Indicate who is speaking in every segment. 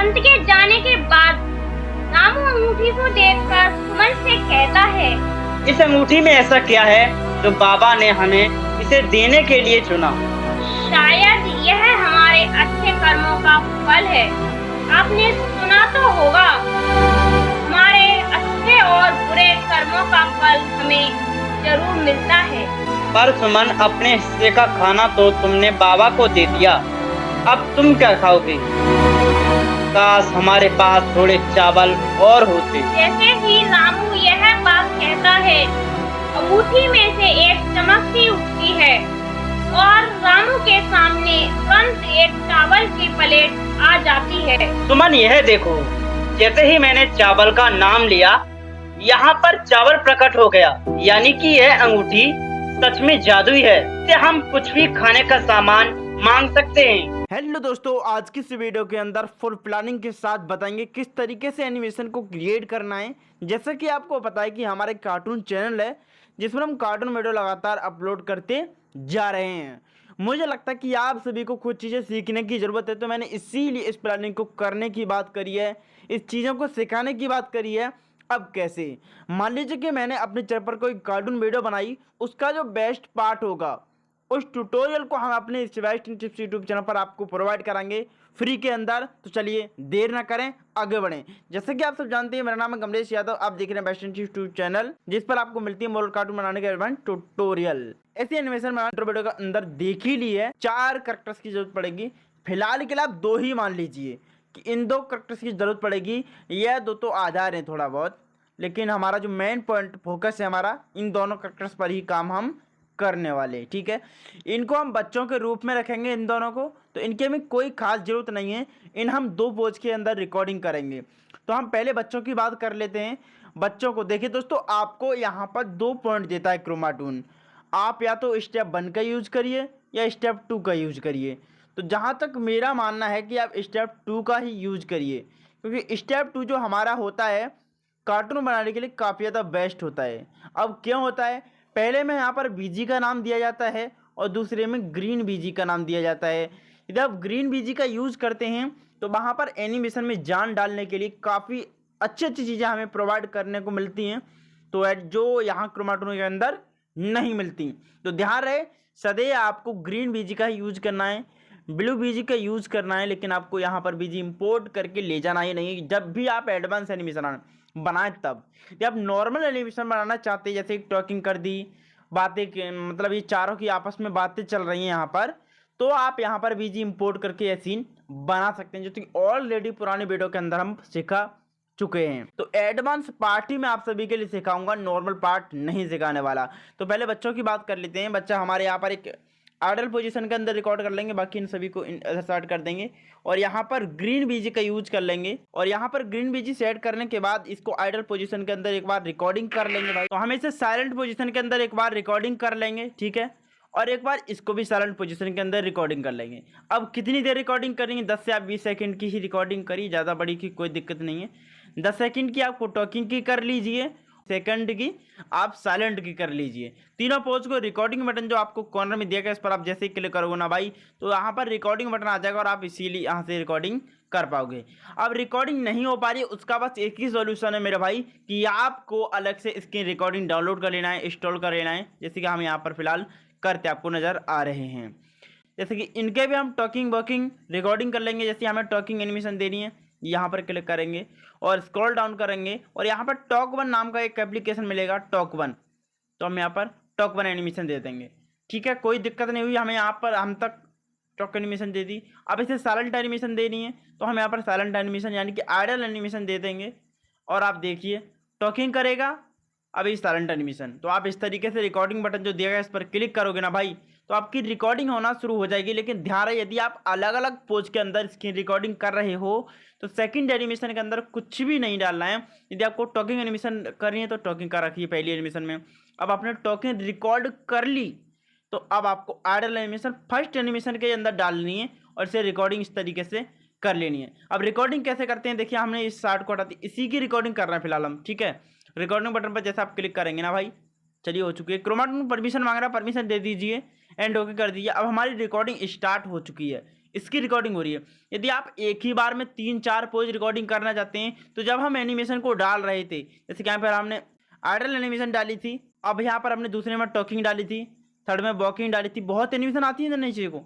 Speaker 1: संत के जाने के बाद रामू अंगूठी को देखकर सुमन से कहता है,
Speaker 2: इस अंगूठी में ऐसा क्या है जो बाबा ने हमें इसे देने के लिए चुना?
Speaker 1: शायद यह हमारे अच्छे कर्मों का फल है। आपने सुना तो होगा, हमारे अच्छे और बुरे कर्मों का फल हमें जरूर मिलता है।
Speaker 2: पर सुमन, अपने हिस्से का खाना तो तुमने बाबा को दे दिया, अब तुम क्या खाओगे? काश हमारे पास थोड़े चावल और होते।
Speaker 1: जैसे ही रामू यह बात कहता है, अंगूठी में से एक चमक सी उठती है और रामू के सामने तुरंत एक चावल की प्लेट आ जाती है।
Speaker 2: सुमन, यह देखो, जैसे ही मैंने चावल का नाम लिया, यहाँ पर चावल प्रकट हो गया। यानी कि यह अंगूठी सच में जादुई है। इससे हम कुछ भी खाने का सामान मांग सकते हैं।
Speaker 3: हेलो दोस्तों, आज की इस वीडियो के अंदर फुल प्लानिंग के साथ बताएंगे किस तरीके से एनिमेशन को क्रिएट करना है। जैसा कि आपको पता है कि हमारे कार्टून चैनल है जिसमें हम कार्टून वीडियो लगातार अपलोड करते जा रहे हैं। मुझे लगता है कि आप सभी को कुछ चीज़ें सीखने की ज़रूरत है, तो मैंने इसीलिए इस प्लानिंग को करने की बात करी है, इस चीज़ों को सिखाने की बात करी है। अब कैसे, मान लीजिए कि मैंने अपने चैनल पर कोई कार्टून वीडियो बनाई, उसका जो बेस्ट पार्ट होगा उस ट्यूटोरियल को हम अपने बेस्ट टिप्स यूट्यूब चैनल पर आपको प्रोवाइड कराएंगे फ्री के अंदर। तो चलिए देर ना करें, आगे बढ़ें। जैसे कि आप सब जानते हैं, मेरा नाम है कमलेश यादव, आप देख रहे हैं बेस्ट टिप्स यूट्यूब चैनल, जिस पर आपको मिलती है मॉडल कार्टून बनाने के एडवांस ट्यूटोरियल। ऐसी एनिमेशन बनाने वीडियो का अंदर देख ही ली है, 4 कैरेक्टर्स की जरूरत पड़ेगी। फिलहाल के लिए आप 2 ही मान लीजिए कि इन 2 कैरेक्टर्स की जरूरत पड़ेगी। यह 2 तो आधार हैं थोड़ा बहुत, लेकिन हमारा जो मेन पॉइंट फोकस है हमारा इन दोनों कैरेक्टर्स पर ही काम हम करने वाले। ठीक है, इनको हम बच्चों के रूप में रखेंगे इन दोनों को, तो इनके में कोई खास जरूरत नहीं है। इन हम 2 पोज के अंदर रिकॉर्डिंग करेंगे। तो हम पहले बच्चों की बात कर लेते हैं। बच्चों को देखिए दोस्तों, आपको यहाँ पर 2 पॉइंट देता है क्रोमाटून। आप या तो स्टेप 1 का यूज करिए या स्टेप 2 का यूज करिए। तो जहाँ तक मेरा मानना है कि आप स्टेप 2 का ही यूज करिए, क्योंकि स्टेप 2 जो हमारा होता है कार्टून बनाने के लिए काफ़ी ज़्यादा बेस्ट होता है। अब क्यों होता है, पहले में यहाँ पर बीजी का नाम दिया जाता है और दूसरे में ग्रीन बीजी का नाम दिया जाता है। यदि आप ग्रीन बीजी का यूज़ करते हैं तो वहाँ पर एनिमेशन में जान डालने के लिए काफ़ी अच्छी अच्छी चीज़ें हमें प्रोवाइड करने को मिलती हैं, तो जो यहाँ क्रोमाटून के अंदर नहीं मिलती। तो ध्यान रहे, सदैव आपको ग्रीन बीजी का ही यूज़ करना है, ब्लू बीजी का यूज़ करना है, लेकिन आपको यहाँ पर बीजी इंपोर्ट करके ले जाना ही नहीं जब भी आप एडवांस एनिमेशन बनाएं। तब जब आप नॉर्मल एनिमेशन बनाना चाहते हैं, जैसे टॉकिंग कर दी, बातें मतलब ये चारों की आपस में बातें चल रही हैं यहाँ पर, तो आप यहाँ पर बीजी इंपोर्ट करके ये सीन बना सकते हैं, जो कि ऑलरेडी पुरानी वीडियो के अंदर हम सिखा चुके हैं। तो एडवांस पार्ट ही मैं आप सभी के लिए सिखाऊंगा, नॉर्मल पार्ट नहीं सिखाने वाला। तो पहले बच्चों की बात कर लेते हैं। बच्चा हमारे यहाँ पर एक आइडल पोजीशन के अंदर रिकॉर्ड कर लेंगे, बाकी इन सभी को स्टार्ट कर देंगे और यहाँ पर ग्रीन बीजी का यूज कर लेंगे। और यहाँ पर ग्रीन बीजी सेट करने के बाद इसको आइडल पोजीशन के अंदर एक बार रिकॉर्डिंग कर लेंगे भाई। तो हम इसे साइलेंट पोजीशन के अंदर एक बार रिकॉर्डिंग कर लेंगे, ठीक है, और एक बार इसको भी साइलेंट पोजीशन के अंदर रिकॉर्डिंग कर लेंगे। अब कितनी देर रिकॉर्डिंग करेंगे, 10 से आप 20 सेकंड की ही रिकॉर्डिंग करिए, ज़्यादा बड़ी की कोई दिक्कत नहीं है। 10 सेकंड की आपको टॉकिंग की कर लीजिए, सेकंड की आप साइलेंट की कर लीजिए। तीनों पोज को रिकॉर्डिंग बटन जो आपको कॉर्नर में दिया गया, इस पर आप जैसे ही क्लिक करोगे ना भाई, तो यहाँ पर रिकॉर्डिंग बटन आ जाएगा और आप इसीलिए यहाँ से रिकॉर्डिंग कर पाओगे। अब रिकॉर्डिंग नहीं हो पा रही, उसका बस एक ही सॉल्यूशन है मेरे भाई, कि आपको अलग से स्क्रीन रिकॉर्डिंग डाउनलोड कर लेना है, इंस्टॉल कर लेना है, जैसे कि हम यहाँ पर फिलहाल करते आपको नज़र आ रहे हैं। जैसे कि इनके भी हम टॉकिंग वॉकिंग रिकॉर्डिंग कर लेंगे। जैसे हमें टॉकिंग एनिमेशन देनी है, यहाँ पर क्लिक करेंगे और स्क्रॉल डाउन करेंगे और यहाँ पर टॉक 1 नाम का एक एप्लीकेशन मिलेगा, टॉक 1, तो हम यहाँ पर टॉक 1 एनिमेशन दे देंगे। ठीक है, कोई दिक्कत नहीं हुई, हमें यहाँ पर हम तक टॉक एनिमेशन दे दी। अब इसे साइलेंट एनिमेशन देनी है, तो हम यहाँ पर साइलेंट एनिमेशन यानी कि आइडल एनिमेशन दे देंगे और आप देखिए टॉकिंग करेगा, अभी साइलेंट एनिमेशन। तो आप इस तरीके से रिकॉर्डिंग बटन जो दिया गया इस पर क्लिक करोगे ना भाई, तो आपकी रिकॉर्डिंग होना शुरू हो जाएगी। लेकिन ध्यान रहे, यदि आप अलग अलग पोज के अंदर स्क्रीन रिकॉर्डिंग कर रहे हो तो सेकंड एनिमेशन के अंदर कुछ भी नहीं डालना है। यदि आपको टॉकिंग एनिमेशन करनी है तो टॉकिंग कर रखिए पहली एनिमेशन में। अब आपने टॉकिंग रिकॉर्ड कर ली, तो अब आपको आइडल एनिमेशन फर्स्ट एनिमेशन के अंदर डालनी है और इसे रिकॉर्डिंग इस तरीके से कर लेनी है। अब रिकॉर्डिंग कैसे करते हैं, देखिए हमने इस शार्ट को हटाती, इसी की रिकॉर्डिंग कर रहे हैं फिलहाल हम। ठीक है, रिकॉर्डिंग बटन पर जैसे आप क्लिक करेंगे ना भाई, चलिए हो चुकी है। क्रोमाटून परमिशन मांग रहा है, परमिशन दे दीजिए, एंड ओके कर दीजिए। अब हमारी रिकॉर्डिंग स्टार्ट हो चुकी है। इसकी रिकॉर्डिंग हो रही है। यदि आप एक ही बार में 3-4 पोज रिकॉर्डिंग करना चाहते हैं तो जब हम एनिमेशन को डाल रहे थे, जैसे कि यहाँ पर हमने आइडल एनिमेशन डाली थी, अब यहाँ पर हमने दूसरे में टॉकिंग डाली थी, थर्ड में वॉकिंग डाली थी, बहुत एनिमेशन आती है ना नीचे को,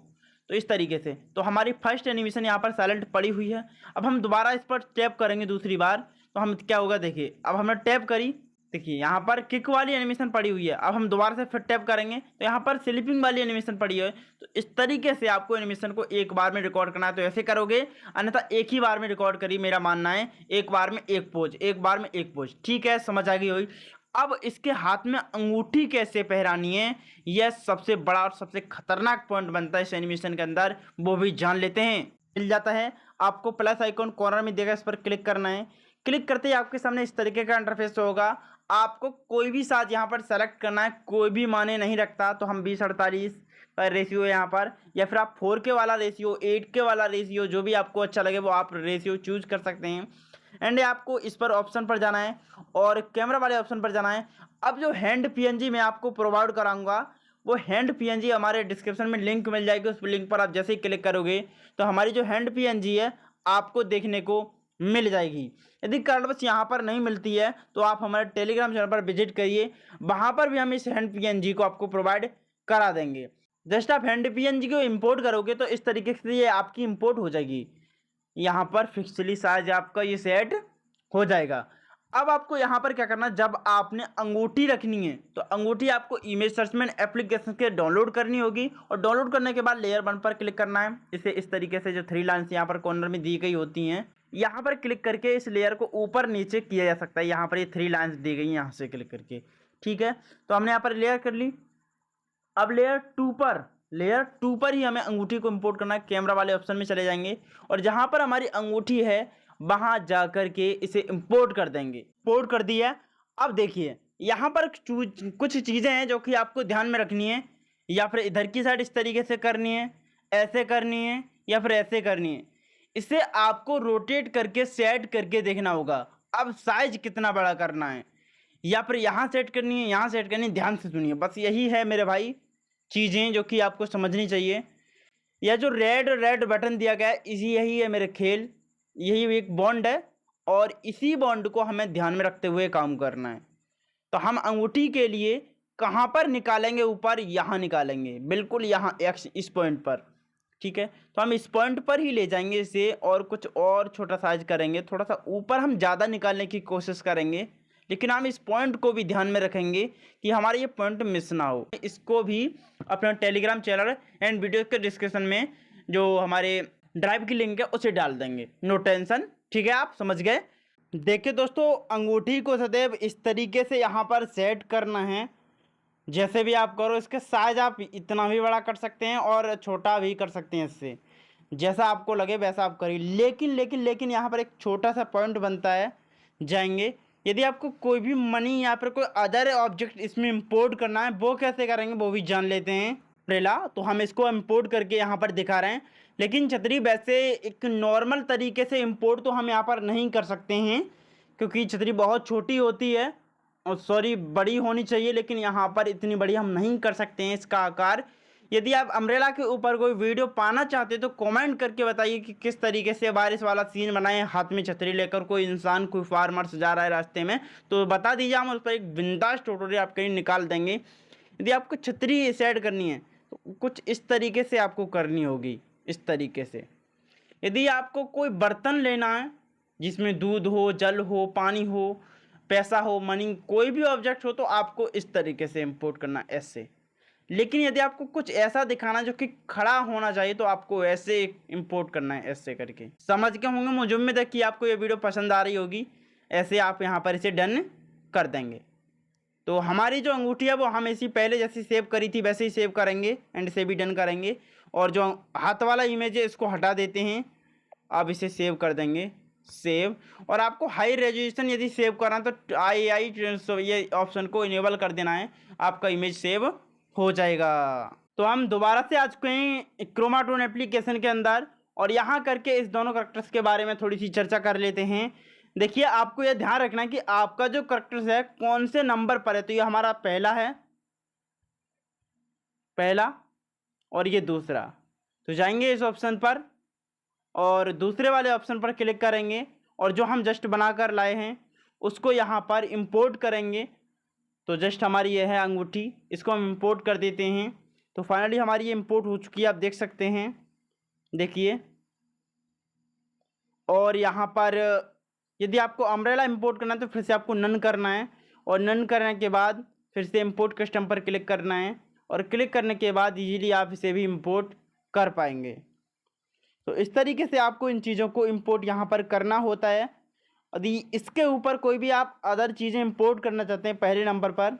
Speaker 3: तो इस तरीके से। तो हमारी फर्स्ट एनिमेशन यहाँ पर साइलेंट पड़ी हुई है। अब हम दोबारा इस पर टैप करेंगे दूसरी बार, तो हम क्या होगा देखिए, अब हमने टैप करी, देखिए यहाँ पर किक वाली एनिमेशन पड़ी हुई है। अब हम दोबारा से फिर टैप करेंगे तो यहाँ पर स्लीपिंग वाली एनिमेशन पड़ी है। तो इस तरीके से आपको एनिमेशन को एक बार में रिकॉर्ड करना है तो ऐसे करोगे, अन्यथा एक ही बार में रिकॉर्ड करिए, मेरा मानना है एक बार में एक पोज, एक बार में एक पोज। ठीक है, समझ आ गई होगी। अब इसके हाथ में अंगूठी कैसे पहरानी है, यह सबसे बड़ा और सबसे खतरनाक पॉइंट बनता है इस एनिमेशन के अंदर, वो भी जान लेते हैं। मिल जाता है आपको प्लस आइकॉन कॉर्नर में देगा, इस पर क्लिक करना है। क्लिक करते ही आपके सामने इस तरीके का इंटरफेस होगा। आपको कोई भी साइज यहाँ पर सेलेक्ट करना है, कोई भी माने नहीं रखता। तो हम 20:48 का रेशियो है यहाँ पर, या फिर आप 4K वाला रेशियो, 8K वाला रेशियो, जो भी आपको अच्छा लगे वो आप रेशियो चूज कर सकते हैं। एंड आपको इस पर ऑप्शन पर जाना है और कैमरा वाले ऑप्शन पर जाना है। अब जो हैंड PNG मैं आपको प्रोवाइड कराऊंगा, वो हैंड PNG हमारे डिस्क्रिप्शन में लिंक मिल जाएगी। उस लिंक पर आप जैसे ही क्लिक करोगे तो हमारी जो हैंड PNG है आपको देखने को मिल जाएगी। यदि कारणवश यहाँ पर नहीं मिलती है तो आप हमारे टेलीग्राम चैनल पर विजिट करिए, वहाँ पर भी हम इस हैंड PNG को आपको प्रोवाइड करा देंगे। जस्ट आप हैंड PNG को इंपोर्ट करोगे तो इस तरीके से ये आपकी इंपोर्ट हो जाएगी। यहाँ पर फिक्सली साइज आपका ये सेट हो जाएगा। अब आपको यहाँ पर क्या करना है, जब आपने अंगूठी रखनी है तो अंगूठी आपको इमेज सर्चमेंट एप्लीकेशन के डाउनलोड करनी होगी, और डाउनलोड करने के बाद लेयर 1 पर क्लिक करना है। इसे इस तरीके से जो 3 लाइन्स यहाँ पर कॉर्नर में दी गई होती हैं, यहाँ पर क्लिक करके इस लेयर को ऊपर नीचे किया जा सकता है। यहाँ पर ये 3 लाइन्स दी गई हैं, यहाँ से क्लिक करके। ठीक है, तो हमने यहाँ पर लेयर कर ली। अब लेयर 2 पर ही हमें अंगूठी को इंपोर्ट करना है। कैमरा वाले ऑप्शन में चले जाएंगे और जहाँ पर हमारी अंगूठी है वहाँ जा कर के इसे इंपोर्ट कर देंगे। इंपोर्ट कर दिया। अब देखिए यहाँ पर कुछ चीज़ें हैं जो कि आपको ध्यान में रखनी है, या फिर इधर की साइड इस तरीके से करनी है, ऐसे करनी है, या फिर ऐसे करनी है। इसे आपको रोटेट करके सेट करके देखना होगा। अब साइज कितना बड़ा करना है, या फिर यहाँ सेट करनी है, यहाँ सेट करनी है। ध्यान से सुनिए, बस यही है मेरे भाई चीज़ें जो कि आपको समझनी चाहिए। यह जो रेड बटन दिया गया है, यही है मेरे खेल, यही एक बॉन्ड है, और इसी बॉन्ड को हमें ध्यान में रखते हुए काम करना है। तो हम अंगूठी के लिए कहाँ पर निकालेंगे, ऊपर यहाँ निकालेंगे, बिल्कुल यहाँ एक्स इस पॉइंट पर। ठीक है, तो हम इस पॉइंट पर ही ले जाएंगे इसे, और कुछ और छोटा साइज करेंगे, थोड़ा सा ऊपर हम ज़्यादा निकालने की कोशिश करेंगे, लेकिन हम इस पॉइंट को भी ध्यान में रखेंगे कि हमारे ये पॉइंट मिस ना हो। इसको भी अपना टेलीग्राम चैनल एंड वीडियो के डिस्क्रिप्शन में जो हमारे ड्राइव की लिंक है उसे डाल देंगे, नो टेंशन। ठीक है, आप समझ गए। देखिए दोस्तों, अंगूठी को सदैव इस तरीके से यहाँ पर सेट करना है, जैसे भी आप करो। इसके साइज आप इतना भी बड़ा कर सकते हैं और छोटा भी कर सकते हैं, इससे जैसा आपको लगे वैसा आप करिए। लेकिन यहाँ पर एक छोटा सा पॉइंट बनता है, जाएंगे। यदि आपको कोई भी मनी या फिर कोई अदर ऑब्जेक्ट इसमें इंपोर्ट करना है, वो कैसे करेंगे वो भी जान लेते हैं। अम्ब्रेला, तो हम इसको इंपोर्ट करके यहाँ पर दिखा रहे हैं, लेकिन छतरी वैसे एक नॉर्मल तरीके से इंपोर्ट तो हम यहाँ पर नहीं कर सकते हैं, क्योंकि छतरी बहुत छोटी होती है, और सॉरी बड़ी होनी चाहिए, लेकिन यहाँ पर इतनी बड़ी हम नहीं कर सकते हैं इसका आकार। यदि आप अम्ब्रेला के ऊपर कोई वीडियो पाना चाहते तो कमेंट करके बताइए कि किस तरीके से बारिश वाला सीन बनाए, हाथ में छतरी लेकर कोई इंसान, कोई फार्मर्स जा रहा है रास्ते में, तो बता दीजिए, हम उस पर एक बिंदास ट्यूटोरियल आपके लिए निकाल देंगे। यदि आपको छतरी सेट करनी है तो कुछ इस तरीके से आपको करनी होगी, इस तरीके से। यदि आपको कोई बर्तन लेना है जिसमें दूध हो, जल हो, पानी हो, पैसा हो, मनी, कोई भी ऑब्जेक्ट हो, तो आपको इस तरीके से इंपोर्ट करना ऐसे। लेकिन यदि आपको कुछ ऐसा दिखाना जो कि खड़ा होना चाहिए तो आपको ऐसे इंपोर्ट करना है, ऐसे करके। समझ गए होंगे, मुझे उम्मीद है कि आपको ये वीडियो पसंद आ रही होगी। ऐसे आप यहाँ पर इसे डन कर देंगे। तो हमारी जो अंगूठी है वो हम इसी पहले जैसी सेव करी थी वैसे ही सेव करेंगे, एंड इसे भी डन करेंगे। और जो हाथ वाला इमेज है इसको हटा देते हैं, अब इसे सेव कर देंगे, सेव। और आपको हाई रेजोल्यूशन यदि सेव करना तो II ये ऑप्शन को इनेबल कर देना है, आपका इमेज सेव हो जाएगा। तो हम दोबारा से आ चुके हैं क्रोमाटोन एप्लीकेशन के अंदर, और यहाँ करके इस दोनों करैक्टर्स के बारे में थोड़ी सी चर्चा कर लेते हैं। देखिए, आपको यह ध्यान रखना है कि आपका जो करैक्टर्स है कौन से नंबर पर है। तो ये हमारा पहला है, पहला, और ये दूसरा। तो जाएंगे इस ऑप्शन पर और दूसरे वाले ऑप्शन पर क्लिक करेंगे और जो हम जस्ट बनाकर लाए हैं उसको यहाँ पर इंपोर्ट करेंगे। तो जस्ट हमारी ये है अंगूठी, इसको हम इंपोर्ट कर देते हैं। तो फाइनली हमारी ये इंपोर्ट हो चुकी है, आप देख सकते हैं, देखिए। और यहाँ पर यदि आपको अम्ब्रेला इंपोर्ट करना है तो फिर से आपको नन करना है और नन करने के बाद फिर से इंपोर्ट कस्टम पर क्लिक करना है और क्लिक करने के बाद इजीली आप इसे भी इंपोर्ट कर पाएंगे। तो इस तरीके से आपको इन चीज़ों को इंपोर्ट यहाँ पर करना होता है। यदि इसके ऊपर कोई भी आप अदर चीज़ें इंपोर्ट करना चाहते हैं पहले नंबर पर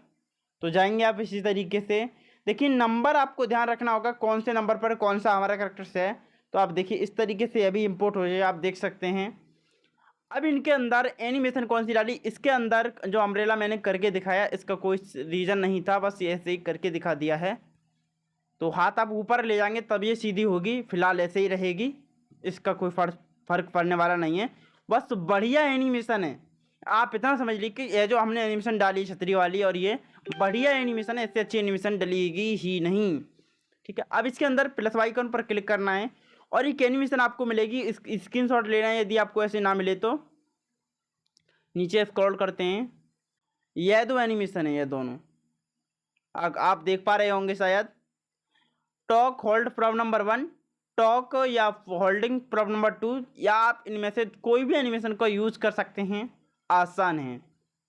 Speaker 3: तो जाएंगे आप इसी तरीके से। देखिए नंबर आपको ध्यान रखना होगा कौन से नंबर पर कौन सा हमारा कैरेक्टर्स है। तो आप देखिए इस तरीके से अभी इंपोर्ट हो जाए, आप देख सकते हैं। अब इनके अंदर एनिमेशन कौन सी डाली, इसके अंदर जो अम्ब्रेला मैंने करके दिखाया इसका कोई रीज़न नहीं था, बस ऐसे ही करके दिखा दिया है। तो हाथ आप ऊपर ले जाएंगे तब ये सीधी होगी, फिलहाल ऐसे ही रहेगी, इसका कोई फ़र्क पड़ने वाला नहीं है। बस बढ़िया एनिमेशन है, आप इतना समझ लीजिए कि ये जो हमने एनिमेशन डाली छतरी वाली और ये बढ़िया एनिमेशन है, इससे अच्छी एनिमेशन डलेगी ही नहीं। ठीक है, अब इसके अंदर प्लस आइकन पर क्लिक करना है और एक एनिमेशन आपको मिलेगी, स्क्रीनशॉट लेना है। यदि आपको ऐसे ना मिले तो नीचे स्क्रॉल करते हैं, यह दो एनिमेशन है, ये दोनों आप देख पा रहे होंगे शायद। Talk hold problem number 1, talk या होल्डिंग प्रॉब्लम नंबर 2, या आप इनमें से कोई भी एनिमेशन को यूज़ कर सकते हैं, आसान है।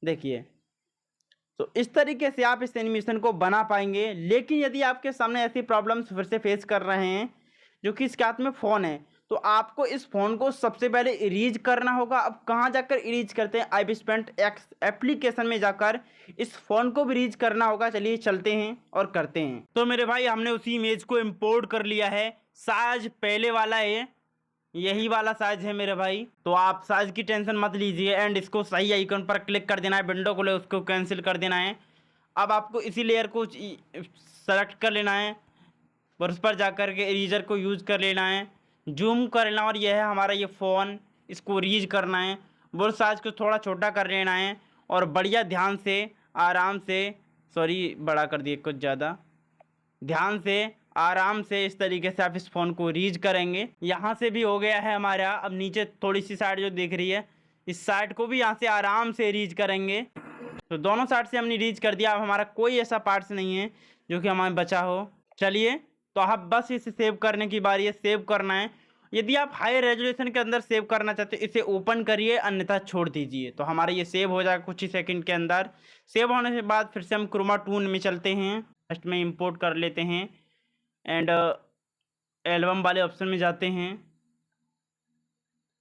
Speaker 3: देखिए तो इस तरीके से आप इस एनिमेशन को बना पाएंगे। लेकिन यदि आपके सामने ऐसी प्रॉब्लम्स फिर से फेस कर रहे हैं जो कि इसके हाथ में फ़ोन है तो आपको इस फ़ोन को सबसे पहले इरेज करना होगा। अब कहाँ जाकर इरेज करते हैं, आई स्पेंट एक्स एप्लीकेशन में जाकर इस फ़ोन को भी इरेज करना होगा। चलिए चलते हैं और करते हैं। तो मेरे भाई हमने उसी इमेज को इंपोर्ट कर लिया है, साइज पहले वाला है, यही वाला साइज है मेरे भाई। तो आप साइज की टेंशन मत लीजिए एंड इसको सही आइकन पर क्लिक कर देना है, विंडो को ले उसको कैंसिल कर देना है। अब आपको इसी लेयर को सेलेक्ट कर लेना है और उस पर जाकर के इरेजर को यूज़ कर लेना है, जूम कर लेना और यह है हमारा ये फ़ोन, इसको इरेज करना है। बोर्ड साइज को थोड़ा छोटा कर लेना है और बढ़िया ध्यान से आराम से, सॉरी बड़ा कर दिए कुछ ज़्यादा, ध्यान से आराम से इस तरीके से आप इस फ़ोन को रीच करेंगे। यहाँ से भी हो गया है हमारा। अब नीचे थोड़ी सी साइड जो दिख रही है इस साइड को भी यहाँ से आराम से रीच करेंगे। तो दोनों साइड से हमने रीच कर दिया। अब हमारा कोई ऐसा पार्ट्स नहीं है जो कि हमारे बचा हो। चलिए तो आप बस इसे सेव करने की बारी है, सेव करना है। यदि आप हाई रेजोल्यूशन के अंदर सेव करना चाहते हो इसे ओपन करिए, अन्यथा छोड़ दीजिए। तो हमारा ये सेव हो जाएगा कुछ ही सेकंड के अंदर। सेव होने के बाद फिर से हम क्रोमा टून में चलते हैं, फर्स्ट में इंपोर्ट कर लेते हैं एंड एल्बम वाले ऑप्शन में जाते हैं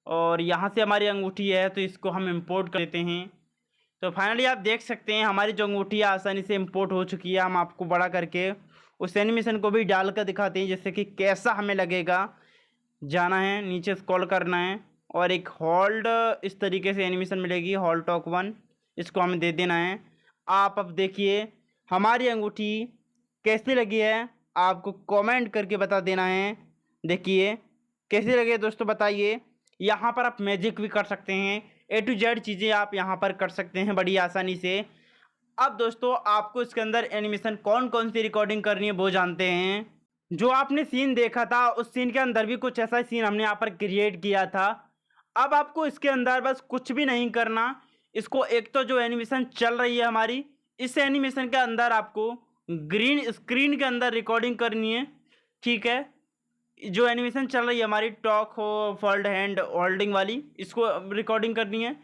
Speaker 3: और यहाँ से हमारी अंगूठी है तो इसको हम इंपोर्ट कर देते हैं। तो फाइनली आप देख सकते हैं हमारी जो अंगूठी है आसानी से इंपोर्ट हो चुकी है। हम आपको बड़ा करके उस एनिमेशन को भी डाल कर दिखाते हैं जैसे कि कैसा हमें लगेगा। जाना है, नीचे स्क्रॉल करना है और एक होल्ड इस तरीके से एनिमेशन मिलेगी, होल्ड टॉक 1, इसको हमें दे देना है। आप अब देखिए हमारी अंगूठी कैसी लगी है, आपको कमेंट करके बता देना है। देखिए कैसी लगी दोस्तों, बताइए। यहाँ पर आप मैजिक भी कर सकते हैं, A to Z चीज़ें आप यहाँ पर कर सकते हैं बड़ी आसानी से। अब दोस्तों आपको इसके अंदर एनिमेशन कौन कौन सी रिकॉर्डिंग करनी है वो जानते हैं। जो आपने सीन देखा था उस सीन के अंदर भी कुछ ऐसा सीन हमने यहाँ पर क्रिएट किया था। अब आपको इसके अंदर बस कुछ भी नहीं करना, इसको एक तो जो एनिमेशन चल रही है हमारी, इस एनिमेशन के अंदर आपको ग्रीन स्क्रीन के अंदर रिकॉर्डिंग करनी है। ठीक है, जो एनिमेशन चल रही है हमारी टॉक हो फोल्ड हैंड होल्डिंग वाली, इसको रिकॉर्डिंग करनी है।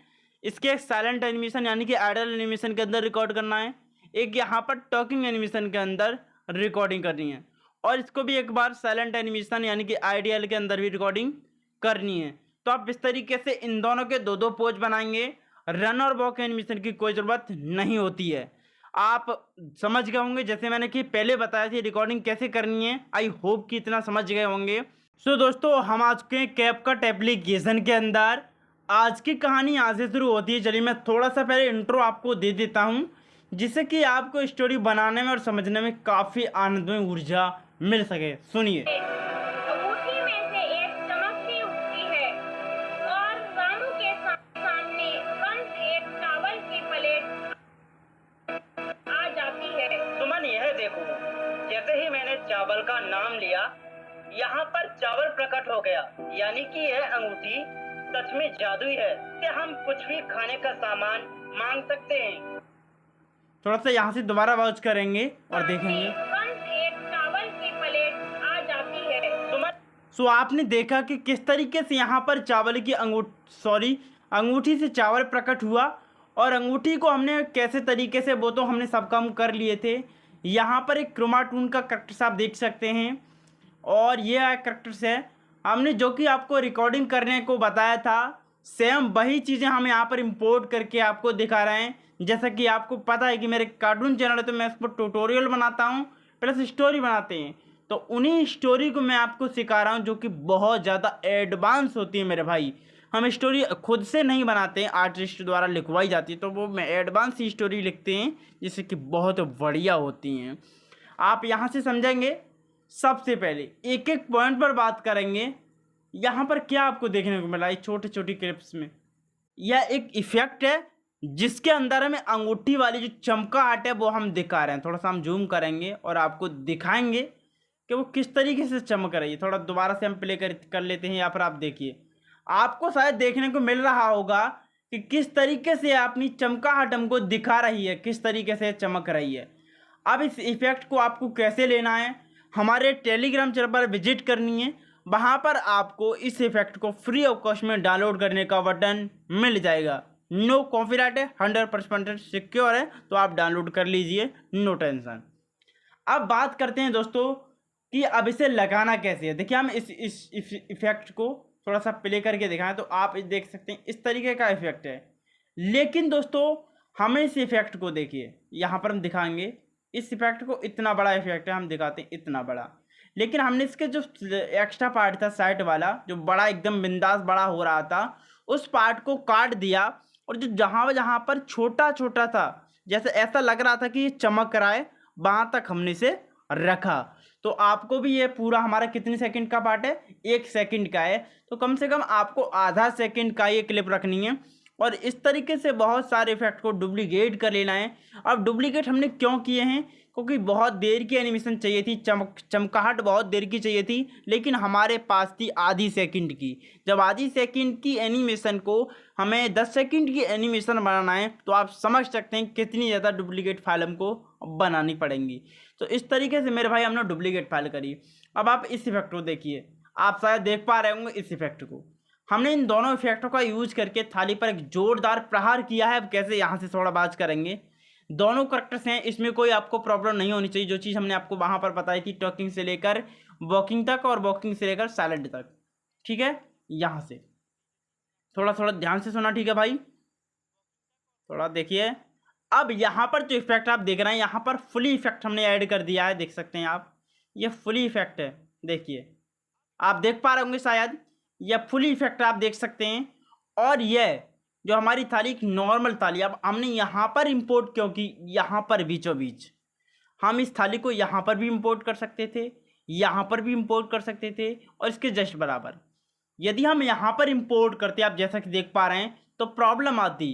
Speaker 3: इसके एक साइलेंट एनिमेशन यानी कि आइडल एनिमेशन के अंदर रिकॉर्ड करना है, एक यहाँ पर टॉकिंग एनिमेशन के अंदर रिकॉर्डिंग करनी है और इसको भी एक बार साइलेंट एनिमेशन यानी कि आइडियल के अंदर भी रिकॉर्डिंग करनी है। तो आप इस तरीके से इन दोनों के दो दो पोज बनाएंगे। रन और वॉक एनिमेशन की कोई ज़रूरत नहीं होती है। आप समझ गए होंगे जैसे मैंने कि पहले बताया थी रिकॉर्डिंग कैसे करनी है। आई होप कि इतना समझ गए होंगे। सो दोस्तों हम आज के कैपकट एप्लीकेशन के अंदर आज की कहानी यहाँ से शुरू होती है। चलिए मैं थोड़ा सा पहले इंट्रो आपको दे देता हूँ जिससे कि आपको स्टोरी बनाने में और समझने में काफ़ी आनंदमय ऊर्जा मिल सके। सुनिए।
Speaker 1: अंगूठी में से एक चमकती उठती है और रामू के सामने बंद एक चावल की प्लेट आ जाती है।
Speaker 2: सुमन यह देखो, जैसे ही मैंने चावल का नाम लिया यहाँ पर प्रकट हो गया, यानी कि यह अंगूठी सच में जादुई है। इससे हम कुछ भी खाने का सामान मांग सकते हैं।
Speaker 3: थोड़ा सा यहाँ से दोबारा वॉच करेंगे और देखेंगे।
Speaker 1: तुरंत एक चावल की प्लेट आ जाती है।
Speaker 3: सो आपने देखा कि किस तरीके से यहाँ पर चावल की अंगूठी से चावल प्रकट हुआ, और अंगूठी को हमने कैसे तरीके से, वो तो हमने सब काम कर लिए थे। यहाँ पर एक क्रोमाटून का कैरेक्टर्स आप देख सकते हैं, और ये कैरेक्टर्स है हमने जो कि आपको रिकॉर्डिंग करने को बताया था, सेम वही चीज़ें हम यहाँ पर इंपोर्ट करके आपको दिखा रहे हैं। जैसा कि आपको पता है कि मेरे कार्टून चैनल है तो मैं इस पर ट्यूटोरियल बनाता हूँ प्लस स्टोरी बनाते हैं, तो उन्हीं स्टोरी को मैं आपको सिखा रहा हूँ जो कि बहुत ज़्यादा एडवांस होती है मेरे भाई। हम स्टोरी खुद से नहीं बनाते हैं, आर्टिस्ट द्वारा लिखवाई जाती है, तो वो मैं एडवांस ही स्टोरी लिखते हैं जिससे कि बहुत बढ़िया होती हैं। आप यहाँ से समझेंगे। सबसे पहले एक एक पॉइंट पर बात करेंगे। यहाँ पर क्या आपको देखने को मिला है छोटे छोटी क्लिप्स में, यह एक इफेक्ट है जिसके अंदर हमें अंगूठी वाली जो चमकाहट है वो हम दिखा रहे हैं। थोड़ा सा हम जूम करेंगे और आपको दिखाएंगे कि वो किस तरीके से चमक रही है। थोड़ा दोबारा से हम प्ले कर लेते हैं। यहाँ पर आप देखिए, आपको शायद देखने को मिल रहा होगा कि किस तरीके से अपनी चमकाहट हमको दिखा रही है, किस तरीके से चमक रही है। अब इस इफेक्ट को आपको कैसे लेना है, हमारे टेलीग्राम चैनल पर विजिट करनी है। वहाँ पर आपको इस इफेक्ट को फ्री ऑफ कॉस्ट में डाउनलोड करने का बटन मिल जाएगा। नो कॉपीराइट है, 100% सिक्योर है, तो आप डाउनलोड कर लीजिए, नो टेंशन। अब बात करते हैं दोस्तों कि अब इसे लगाना कैसे है। देखिए, हम इस इफेक्ट को थोड़ा सा प्ले करके दिखाएं तो आप देख सकते हैं इस तरीके का इफेक्ट है। लेकिन दोस्तों हमें इस इफेक्ट को देखिए, यहाँ पर हम दिखाएंगे इस इफेक्ट को, इतना बड़ा इफेक्ट है, हम दिखाते हैं इतना बड़ा। लेकिन हमने इसके जो एक्स्ट्रा पार्ट था साइड वाला, जो बड़ा एकदम बिंदास बड़ा हो रहा था, उस पार्ट को काट दिया, और जो जहाँ पर छोटा छोटा था, जैसे ऐसा लग रहा था कि ये चमक रहा है, वहाँ तक हमने इसे रखा। तो आपको भी ये पूरा हमारा कितने सेकंड का पार्ट है, 1 सेकंड का है, तो कम से कम आपको आधा सेकंड का ये क्लिप रखनी है। और इस तरीके से बहुत सारे इफेक्ट को डुप्लीकेट कर लेना है। अब डुप्लीकेट हमने क्यों किए हैं, क्योंकि बहुत देर की एनिमेशन चाहिए थी, चमकाहट बहुत देर की चाहिए थी, लेकिन हमारे पास थी आधी सेकंड की। जब आधी सेकंड की एनिमेशन को हमें 10 सेकंड की एनिमेशन बनाना है, तो आप समझ सकते हैं कितनी ज़्यादा डुप्लीकेट फाइल हमको बनानी पड़ेंगी। तो इस तरीके से मेरे भाई हमने डुप्लीकेट फाइल करी। अब आप इस इफेक्ट को देखिए, आप शायद देख पा रहे होंगे इस इफेक्ट को। हमने इन दोनों इफेक्टों का यूज करके थाली पर एक जोरदार प्रहार किया है। अब कैसे, यहाँ से थोड़ा बात करेंगे। दोनों कैरेक्टर्स हैं, इसमें कोई आपको प्रॉब्लम नहीं होनी चाहिए। जो चीज़ हमने आपको वहाँ पर बताई थी, टॉकिंग से लेकर वॉकिंग तक और वॉकिंग से लेकर साइलेंट तक, ठीक है। यहाँ से थोड़ा थोड़ा ध्यान से सुना, ठीक है भाई, थोड़ा देखिए। अब यहाँ पर जो इफेक्ट आप देख रहे हैं, यहाँ पर फुली इफेक्ट हमने ऐड कर दिया है, देख सकते हैं आप, ये फुली इफेक्ट है। देखिए, आप देख पा रहे होंगे शायद, यह फुली इफेक्ट आप देख सकते हैं। और यह जो हमारी थाली एक नॉर्मल थाली, अब हमने यहाँ पर इंपोर्ट क्यों की, यहाँ पर बीचों बीच हम इस थाली को यहाँ पर भी इंपोर्ट कर सकते थे, यहाँ पर भी इंपोर्ट कर सकते थे, और इसके जस्ट बराबर। यदि हम यहाँ पर इंपोर्ट करते, आप जैसा कि देख पा रहे हैं, तो प्रॉब्लम आती,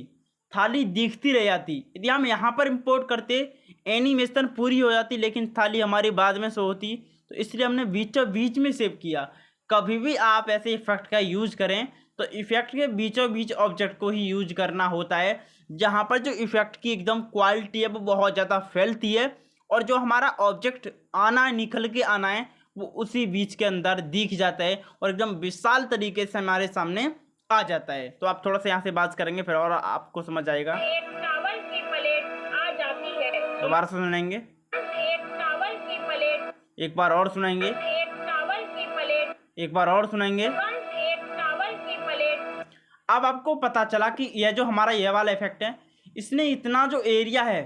Speaker 3: थाली दिखती रह जाती। यदि हम यहाँ पर इंपोर्ट करते, एनिमेशन पूरी हो जाती, लेकिन थाली हमारी बाद में शो होती। तो इसलिए हमने बीचों बीच में सेव किया। कभी भी आप ऐसे इफेक्ट का यूज करें तो इफेक्ट के बीचों बीच ऑब्जेक्ट को ही यूज करना होता है, जहाँ पर जो इफेक्ट की एकदम क्वालिटी है वो बहुत ज़्यादा फैलती है, और जो हमारा ऑब्जेक्ट आना है, निकल के आना है, वो उसी बीच के अंदर दिख जाता है और एकदम विशाल तरीके से हमारे सामने आ जाता है। तो आप थोड़ा सा यहाँ से बात करेंगे फिर और आपको समझ आएगा।
Speaker 1: एक चावल की प्लेट आ जाती है।
Speaker 3: दोबारा सुनाएंगे,
Speaker 1: एक चावल की प्लेट,
Speaker 3: एक बार और सुनाएंगे,
Speaker 1: एक चावल की प्लेट,
Speaker 3: एक बार और सुनाएंगे।
Speaker 1: एक चावल की प्लेट।
Speaker 3: अब आपको पता चला कि यह जो हमारा ये वाला इफेक्ट है, इसने इतना जो एरिया है,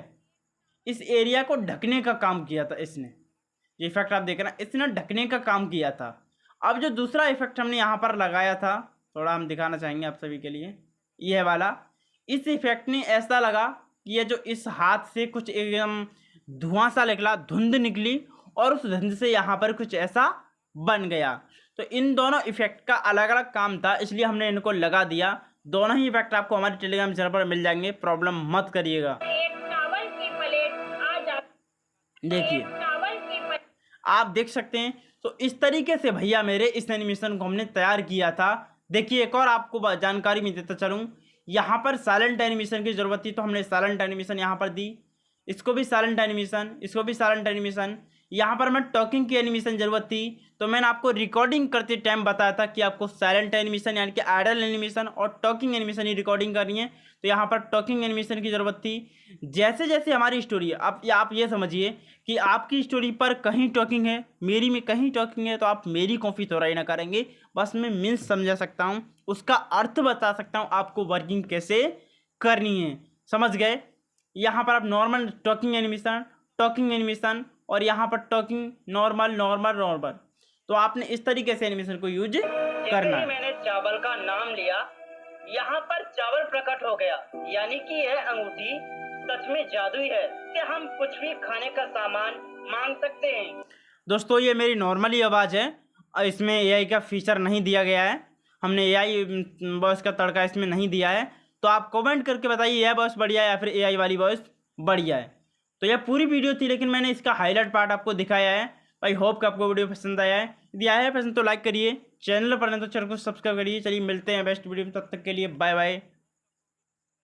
Speaker 3: इस एरिया को ढकने का काम किया था। इसने ये इफेक्ट आप देख रहे हैं, इसने ढकने का काम किया था। अब जो दूसरा इफेक्ट हमने यहाँ पर लगाया था, थोड़ा हम दिखाना चाहेंगे आप सभी के लिए, यह वाला, इस इफेक्ट ने ऐसा लगा कि ये जो इस हाथ से कुछ एकदम धुआं सा निकला, धुंध निकली, और उस धुंध से यहाँ पर कुछ ऐसा बन गया। तो इन दोनों इफेक्ट का अलग अलग काम था, इसलिए हमने इनको लगा दिया। दोनों ही इफेक्ट आपको हमारे टेलीग्राम चैनल पर मिल जाएंगे, प्रॉब्लम मत करिएगा।
Speaker 1: एक चावल की प्लेट आ जाती।
Speaker 3: देखिए,
Speaker 1: चावल की प्लेट।
Speaker 3: आप देख सकते हैं तो इस तरीके से भैया मेरे इस एनिमेशन को हमने तैयार किया था। देखिए एक और आपको जानकारी मैं देता चलूँ, यहाँ पर साइलेंट एनिमेशन की ज़रूरत थी तो हमने साइलेंट एनिमेशन यहाँ पर दी, इसको भी साइलेंट एनिमेशन, इसको भी साइलेंट एनिमेशन। यहाँ पर मैं टॉकिंग की एनिमेशन ज़रूरत थी तो मैंने आपको रिकॉर्डिंग करते टाइम बताया था कि आपको साइलेंट एनिमेशन यानी कि आइडल एनिमेशन और टॉकिंग एनिमेशन ही रिकॉर्डिंग करनी है, तो यहाँ पर टॉकिंग एनिमेशन की ज़रूरत थी। जैसे जैसे हमारी स्टोरी है, आप ये समझिए कि आपकी स्टोरी पर कहीं टॉकिंग है, मेरी में कहीं टॉकिंग है, तो आप मेरी कॉपी थोड़ा ना करेंगे, बस मैं मीन्स समझा सकता हूँ, उसका अर्थ बता सकता हूँ आपको वर्किंग कैसे करनी है, समझ गए। यहाँ पर आप नॉर्मल टॉकिंग एनिमेशन और यहाँ पर टॉकिंग नॉर्मल, तो आपने इस तरीके से एनिमेशन को यूज करना है।
Speaker 2: मैंने चावल का नाम लिया, यहाँ पर चावल प्रकट हो गया, यानी कि यह अंगूठी सच में जादुई है, इससे हम कुछ भी खाने का सामान मांग सकते हैं।
Speaker 3: दोस्तों ये मेरी नॉर्मली आवाज़ है और इसमें एआई का फीचर नहीं दिया गया है, हमने एआई वॉइस का तड़का इसमें नहीं दिया है, तो आप कमेंट करके बताइए यह वॉइस बढ़िया है या फिर एआई वाली वॉइस बढ़िया है। तो यह पूरी वीडियो थी लेकिन मैंने इसका हाईलाइट पार्ट आपको दिखाया है। आई होप कि आपको वीडियो पसंद आया है, यदि आया है पसंद तो लाइक करिए, चैनल पर नहीं तो चैनल को सब्सक्राइब करिए। चलिए मिलते हैं बेस्ट वीडियो में, तब तक के लिए बाय बाय।